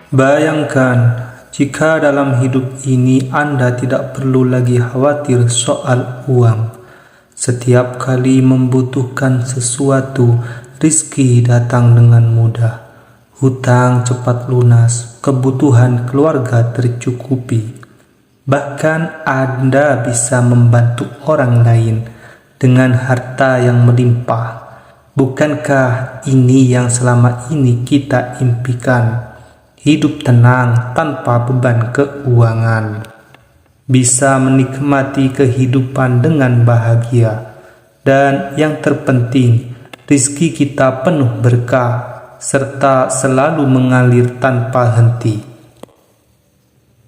Bayangkan jika dalam hidup ini Anda tidak perlu lagi khawatir soal uang. Setiap kali membutuhkan sesuatu, rizki datang dengan mudah. Hutang cepat lunas, kebutuhan keluarga tercukupi. Bahkan Anda bisa membantu orang lain dengan harta yang melimpah. Bukankah ini yang selama ini kita impikan? Hidup tenang tanpa beban keuangan. Bisa menikmati kehidupan dengan bahagia. Dan yang terpenting, rizki kita penuh berkah serta selalu mengalir tanpa henti.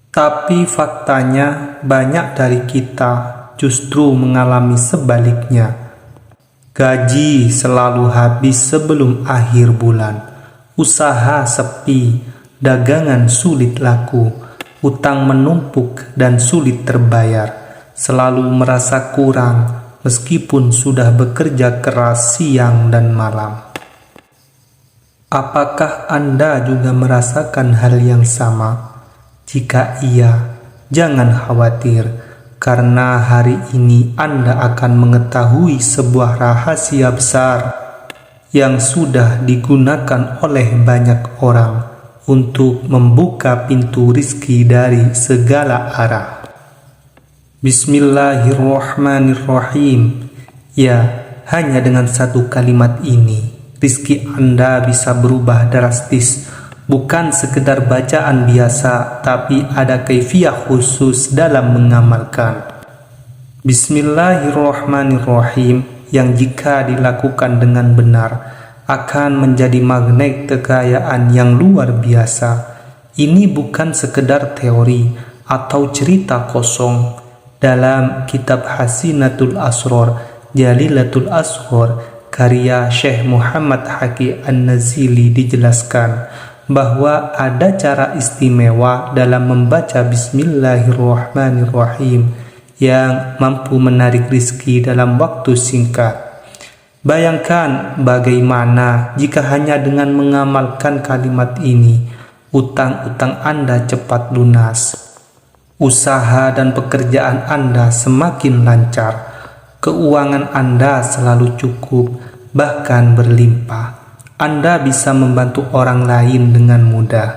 Tapi faktanya banyak dari kita justru mengalami sebaliknya. Gaji selalu habis sebelum akhir bulan. Usaha sepi, dagangan sulit laku, utang menumpuk dan sulit terbayar, selalu merasa kurang meskipun sudah bekerja keras siang dan malam. Apakah Anda juga merasakan hal yang sama? Jika iya, jangan khawatir, karena hari ini Anda akan mengetahui sebuah rahasia besar yang sudah digunakan oleh banyak orang untuk membuka pintu rizki dari segala arah. Bismillahirrahmanirrahim. Ya, hanya dengan satu kalimat ini, rizki Anda bisa berubah drastis. Bukan sekedar bacaan biasa, tapi ada kaifiah khusus dalam mengamalkan. Bismillahirrahmanirrahim yang jika dilakukan dengan benar, akan menjadi magnet kekayaan yang luar biasa. Ini bukan sekedar teori atau cerita kosong. Dalam kitab Hasinatul Asror, Jalilatul Asghar, karya Syekh Muhammad Haqi An-Nazili dijelaskan bahwa ada cara istimewa dalam membaca Bismillahirrahmanirrahim yang mampu menarik rizki dalam waktu singkat. Bayangkan bagaimana jika hanya dengan mengamalkan kalimat ini, utang-utang Anda cepat lunas, usaha dan pekerjaan Anda semakin lancar, keuangan Anda selalu cukup, bahkan berlimpah. Anda bisa membantu orang lain dengan mudah.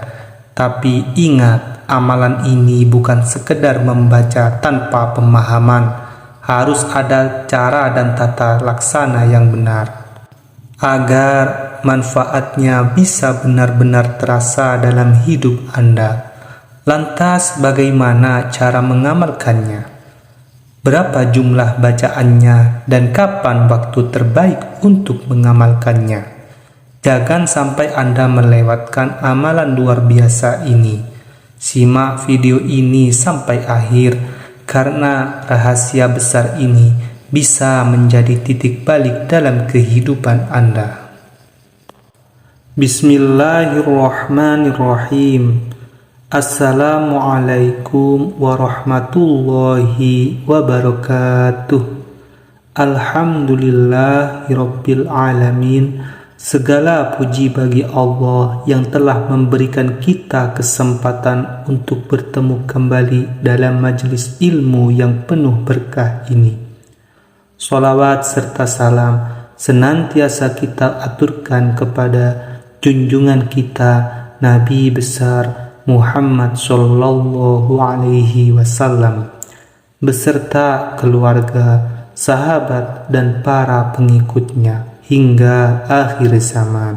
Tapi ingat, amalan ini bukan sekedar membaca tanpa pemahaman. Harus ada cara dan tata laksana yang benar agar manfaatnya bisa benar-benar terasa dalam hidup Anda. Lantas bagaimana cara mengamalkannya? Berapa jumlah bacaannya dan kapan waktu terbaik untuk mengamalkannya? Jangan sampai Anda melewatkan amalan luar biasa ini. Simak video ini sampai akhir, karena rahasia besar ini bisa menjadi titik balik dalam kehidupan Anda. Bismillahirrahmanirrahim. Assalamualaikum warahmatullahi wabarakatuh. Alhamdulillahirabbil alamin. Segala puji bagi Allah yang telah memberikan kita kesempatan untuk bertemu kembali dalam majelis ilmu yang penuh berkah ini. Sholawat serta salam senantiasa kita aturkan kepada junjungan kita Nabi besar Muhammad sallallahu alaihi wasallam beserta keluarga, sahabat dan para pengikutnya hingga akhir zaman.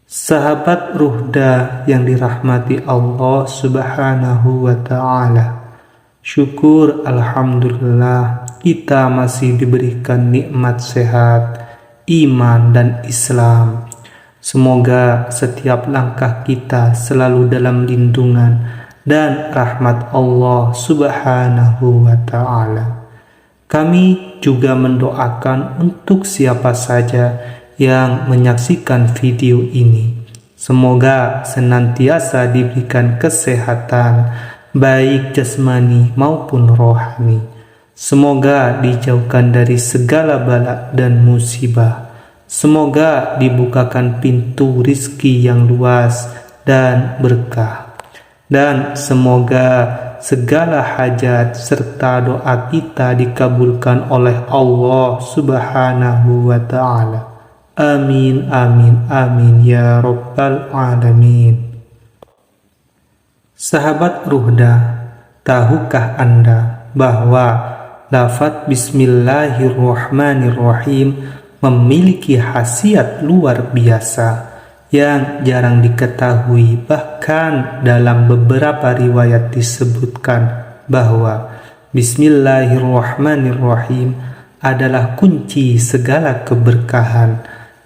Sahabat Ruhda yang dirahmati Allah subhanahu wa ta'ala, syukur alhamdulillah kita masih diberikan nikmat sehat, iman dan Islam. Semoga setiap langkah kita selalu dalam lindungan dan rahmat Allah subhanahu wa ta'ala. Kami juga mendoakan untuk siapa saja yang menyaksikan video ini. Semoga senantiasa diberikan kesehatan, baik jasmani maupun rohani. Semoga dijauhkan dari segala bala dan musibah. Semoga dibukakan pintu rizki yang luas dan berkah. Dan semoga segala hajat serta doa kita dikabulkan oleh Allah Subhanahu wa ta'ala. Amin, amin, amin ya rabbal alamin. Sahabat Ruhda, tahukah Anda bahwa lafaz Bismillahirrahmanirrahim memiliki khasiat luar biasa yang jarang diketahui. Bahkan dalam beberapa riwayat disebutkan bahwa Bismillahirrahmanirrahim adalah kunci segala keberkahan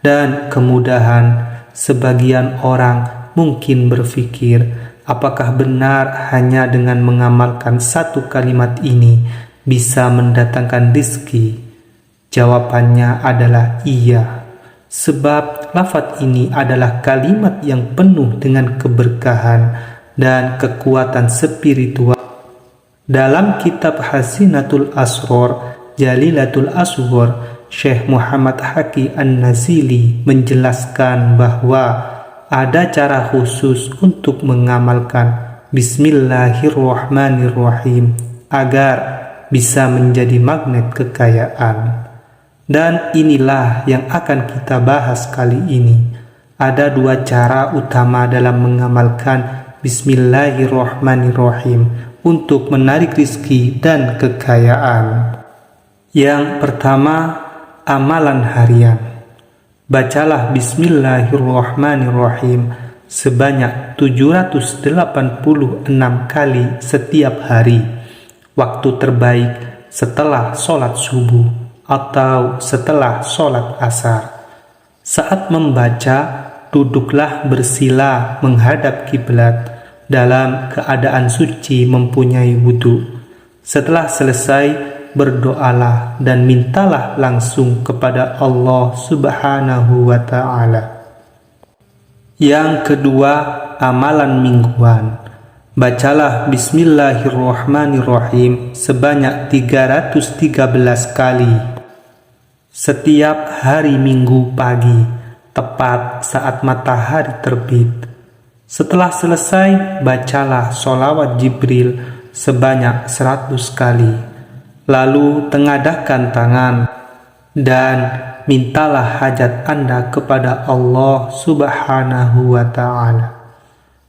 dan kemudahan. Sebagian orang mungkin berpikir, apakah benar hanya dengan mengamalkan satu kalimat ini bisa mendatangkan rezeki? Jawabannya adalah iya. Sebab lafaz ini adalah kalimat yang penuh dengan keberkahan dan kekuatan spiritual. Dalam kitab Hasinatul Asror Jalilatul Asghar, Syekh Muhammad Haqi An-Nazili menjelaskan bahwa ada cara khusus untuk mengamalkan Bismillahirrahmanirrahim agar bisa menjadi magnet kekayaan. Dan inilah yang akan kita bahas kali ini. Ada dua cara utama dalam mengamalkan Bismillahirrahmanirrahim untuk menarik rezeki dan kekayaan. Yang pertama, amalan harian. Bacalah Bismillahirrahmanirrahim sebanyak 786 kali setiap hari. Waktu terbaik setelah sholat subuh atau setelah sholat asar. Saat membaca, duduklah bersila menghadap kiblat dalam keadaan suci mempunyai wudhu. Setelah selesai, berdoalah dan mintalah langsung kepada Allah Subhanahu wa ta'ala. Yang kedua, amalan mingguan. Bacalah Bismillahirrahmanirrahim sebanyak 313 kali setiap hari Minggu pagi, tepat saat matahari terbit. Setelah selesai, bacalah sholawat Jibril sebanyak 100 kali. Lalu tengadahkan tangan dan mintalah hajat Anda kepada Allah Subhanahu wa ta'ala.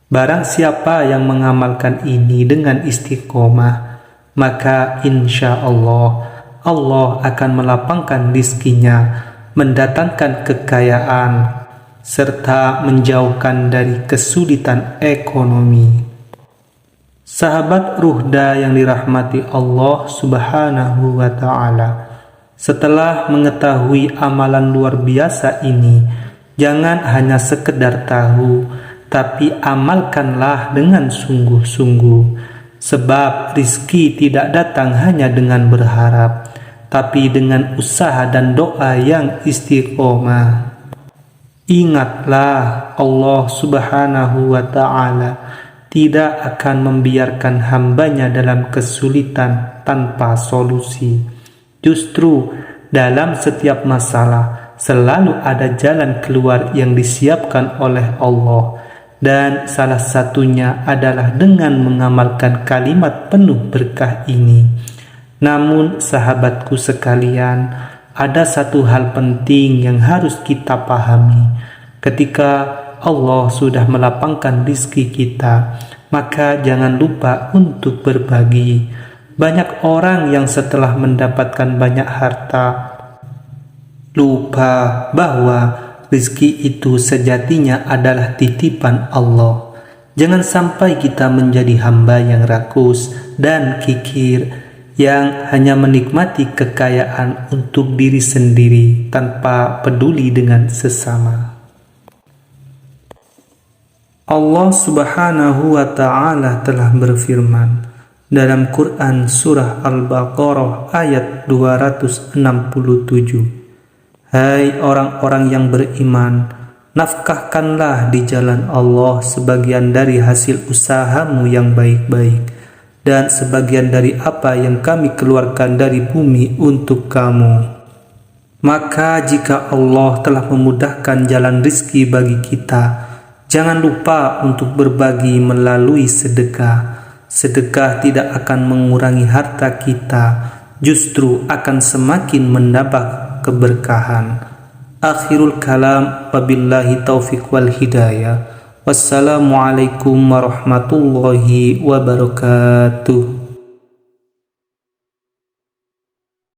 Barang siapa yang mengamalkan ini dengan istiqomah, maka insya Allah akan melapangkan rizkinya, mendatangkan kekayaan, serta menjauhkan dari kesulitan ekonomi. Sahabat Ruhda yang dirahmati Allah Subhanahu wa ta'ala, setelah mengetahui amalan luar biasa ini, jangan hanya sekedar tahu, tapi amalkanlah dengan sungguh-sungguh. Sebab rizki tidak datang hanya dengan berharap, tapi dengan usaha dan doa yang istiqomah. Ingatlah, Allah Subhanahu wa ta'ala tidak akan membiarkan hambanya dalam kesulitan tanpa solusi. Justru dalam setiap masalah selalu ada jalan keluar yang disiapkan oleh Allah. Dan salah satunya adalah dengan mengamalkan kalimat penuh berkah ini. Namun sahabatku sekalian, ada satu hal penting yang harus kita pahami. Ketika Allah sudah melapangkan rizki kita, maka jangan lupa untuk berbagi. Banyak orang yang setelah mendapatkan banyak harta, lupa bahwa rizki itu sejatinya adalah titipan Allah. Jangan sampai kita menjadi hamba yang rakus dan kikir, yang hanya menikmati kekayaan untuk diri sendiri tanpa peduli dengan sesama. Allah Subhanahu wa ta'ala telah berfirman dalam Quran Surah Al-Baqarah ayat 267. Hai orang-orang yang beriman, nafkahkanlah di jalan Allah sebagian dari hasil usahamu yang baik-baik, dan sebagian dari apa yang kami keluarkan dari bumi untuk kamu. Maka jika Allah telah memudahkan jalan rizki bagi kita, Jangan lupa untuk berbagi melalui sedekah. Sedekah tidak akan mengurangi harta kita, justru akan semakin menambah keberkahan. Akhirul kalam, wabillahi taufiq wal hidayah. Wassalamualaikum warahmatullahi wabarakatuh.